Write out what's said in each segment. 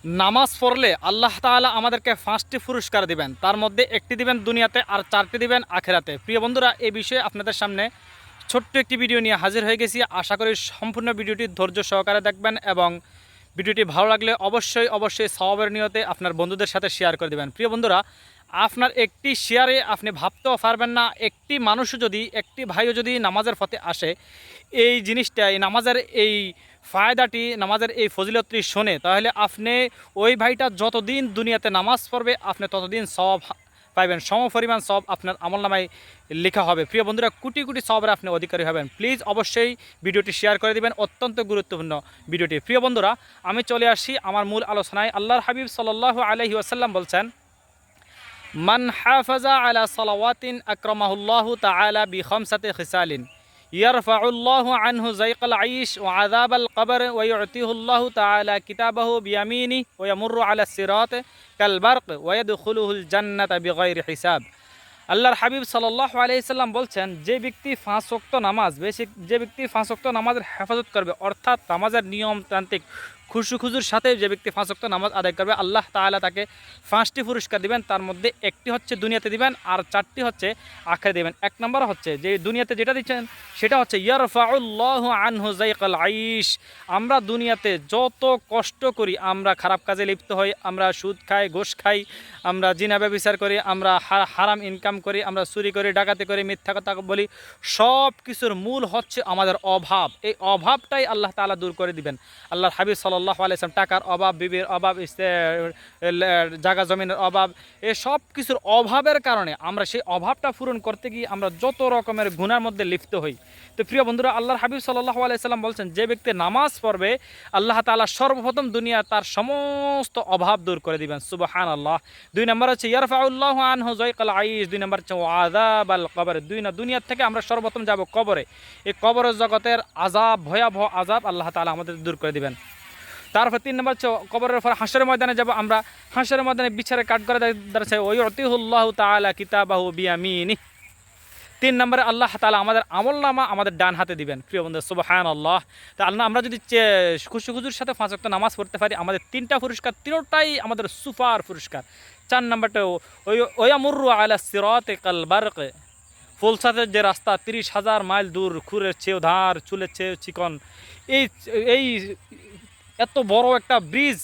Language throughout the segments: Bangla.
নামাজ পড়লে আল্লাহ তাআলা আমাদেরকে 5টি পুরস্কার দিবেন, তার মধ্যে একটি দিবেন দুনিয়াতে আর 4টি দিবেন আখেরাতে। প্রিয় বন্ধুরা, এই বিষয়ে আপনাদের সামনে ছোট্ট একটি ভিডিও নিয়ে হাজির হয়ে গেছি। আশা করি সম্পূর্ণ ভিডিওটি ধৈর্য সহকারে দেখবেন এবং ভিডিওটি ভালো লাগলে অবশ্যই সওয়াবের নিয়তে আপনার বন্ধুদের সাথে শেয়ার করে দেবেন। প্রিয় বন্ধুরা, আপনার একটি শেয়ারে আপনি ভাবতেও পারবেন না, একটি মানুষও যদি, একটি ভাইও যদি নামাজের পথে আসে, এই জিনিসটা, এই নামাজের এই ফায়দাটি, নামাজের এই ফজিলতটি শোনে, তাহলে আপনি ওই ভাইটা যতদিন দুনিয়াতে নামাজ পড়বে আপনি ততদিন সওয়াব পাইবেন, সমপরিমাণ সওয়াব আপনার আমলনামায় লেখা হবে। প্রিয় বন্ধুরা, কোটি কোটি সওয়াবের আপনি অধিকারী হবেন। প্লিজ অবশ্যই ভিডিওটি শেয়ার করে দিবেন, অত্যন্ত গুরুত্বপূর্ণ ভিডিওটি। প্রিয় বন্ধুরা, আমি চলে আসি আমার মূল আলোচনায়। আল্লাহর হাবিব সাল্লাল্লাহু আলাইহি ওয়াসাল্লাম বলছেন, মান হাফাজা আলা সালাওয়াতিন আকরামাহুল্লাহু তাআলা বিখামসাতি খিসালিন ইয়ারফাউল্লাহু আনহু যায়কাল আইশ ওয়া আযাবাল কবর ওয়া ইউতিহুল্লাহু তাআলা কিতাবাহু বিয়ামিনি ওয়া ইয়ামুররু আলা সিরাত কাল বারক ওয়া ইয়াদখুলুহুল জান্নাতা বিগাইরি হিসাব। আল্লাহর হাবিব সাল্লাল্লাহু আলাইহি সাল্লাম বলছেন, যে ব্যক্তি 5 ওয়াক্ত নামাজ, যে ব্যক্তি 5 ওয়াক্ত নামাজের হেফাজত করবে, অর্থাৎ নামাজের নিয়মতান্ত্রিক খুজুর সাথে যে ব্যক্তি 5 ওয়াক্ত নামাজ আদায় করবে, আল্লাহ তাআলা তাকে 5টি পুরস্কার দিবেন। তার মধ্যে একটি হচ্ছে দুনিয়াতে দিবেন আর 4টি হচ্ছে আখিরাতে দিবেন। এক নম্বর হচ্ছে, যে দুনিয়াতে যেটা দিচ্ছেন সেটা হচ্ছে ইয়ারফাউল্লাহু আনহু যায়কাল আইশ। আমরা দুনিয়াতে যত কষ্ট করি, আমরা খারাপ কাজে লিপ্ত হই, আমরা সুদ খাই, ঘুষ খাই, আমরা জিনা ব্যভিচার করি, আমরা হারাম ইনকাম করি, আমরা চুরি করি, ডাকাতি করি, মিথ্যা কথা বলি, সব কিছুর মূল হচ্ছে আমাদের অভাব। এই অভাবটাই আল্লাহ তাআলা দূর করে দিবেন। আল্লাহর হাবিব সাল্লাল্লাহু আলাইহি ওয়াসাল্লাম টাকার অভাব, বিবির অভাব, জায়গা জমিনের অভাব, এই সব কিছুর অভাবের কারণে আমরা সেই অভাবটা পূরণ করতে গিয়ে আমরা যত রকমের গুনার মধ্যে লিপ্ত হই। তো প্রিয় বন্ধুরা, আল্লাহর হাবিব সাল্লাল্লাহু আলাইহি ওয়াসাল্লাম বলছেন, যে ব্যক্তি নামাজ পড়বে আল্লাহ তাআলা সর্বপ্রথম দুনিয়া তার সমস্ত অভাব দূর করে দিবেন। সুবহানাল্লাহ। 2 নম্বর হচ্ছে ইয়ারফাউল্লাহু আনহু যায়কাল আইশ। 2 নম্বর হচ্ছে আযাবাল কবর। দুনিয়ার থেকে আমরা সর্বপ্রথম যাব কবরে। এই কবরের জগতের আযাব, ভয়াবহ আযাব আল্লাহ তাআলা আমাদের দূর করে দিবেন। তারপর 3 নম্বর হচ্ছে কবরের পর হাসরের ময়দানে যাব আমরা। হাসরের ময়দানে বিচারে কাঠ করে দাঁড়াচ্ছে ওয়া ইউতিহুল্লাহু তাআলা কিতাবাহু বিয়ামিনি। 3 নম্বরে আল্লাহ তাআলা আমাদের আমলনামা আমাদের ডান হাতে দিবেন। প্রিয় বন্ধু, সুবহানাল্লাহ। তা আমরা যদি খুজুর সাথে 5 ওয়াক্ত নামাজ পড়তে পারি, আমাদের 3টা পুরস্কার, তিনটাই আমাদের সুপার পুরস্কার। 4 নম্বরটা ওয়া ইয়ামুররু আলা সিরাতি কাল বারক। ফুলসাতের যে রাস্তা 30,000 মাইল দূর, খুরের চেয়েও ধার, চুলের চেয়েও চিকন, এই এই এত বড় একটা ব্রিজ,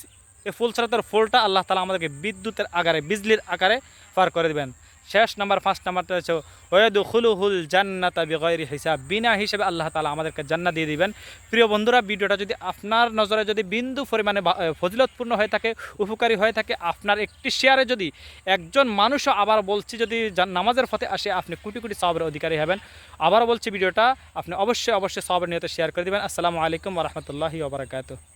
এই ফুলসাতের ফোলটা আল্লাহ তাআলা আমাদেরকে বিদ্যুতের আকারে, বিজলির আকারে পার করে দেবেন। শেষ নাম্বার 5 নাম্বারটা হচ্ছে ওয়াদখুলুহুল জান্নাতা বিগাইরি হিসাব। বিনা হিসাবে আল্লাহ তাআলা আমাদেরকে জান্নাত দিয়ে দিবেন। প্রিয় বন্ধুরা, ভিডিওটা যদি আপনার নজরে যদি বিন্দু পরিমাণে ফজিলতপূর্ণ হয়ে থাকে, উপকারী হয়ে থাকে, আপনার একটি শেয়ারে যদি একজন মানুষও, আবার বলছি, যদি নামাজের পথে আসে, আপনি কোটি কোটি সওয়াবের অধিকারী হবেন। আবারও বলছি, ভিডিওটা আপনি অবশ্যই সওয়াবের নিয়তে শেয়ার করে দিবেন। আসসালামু আলাইকুম ওয়া রাহমাতুল্লাহি ওয়া বারাকাতুহু।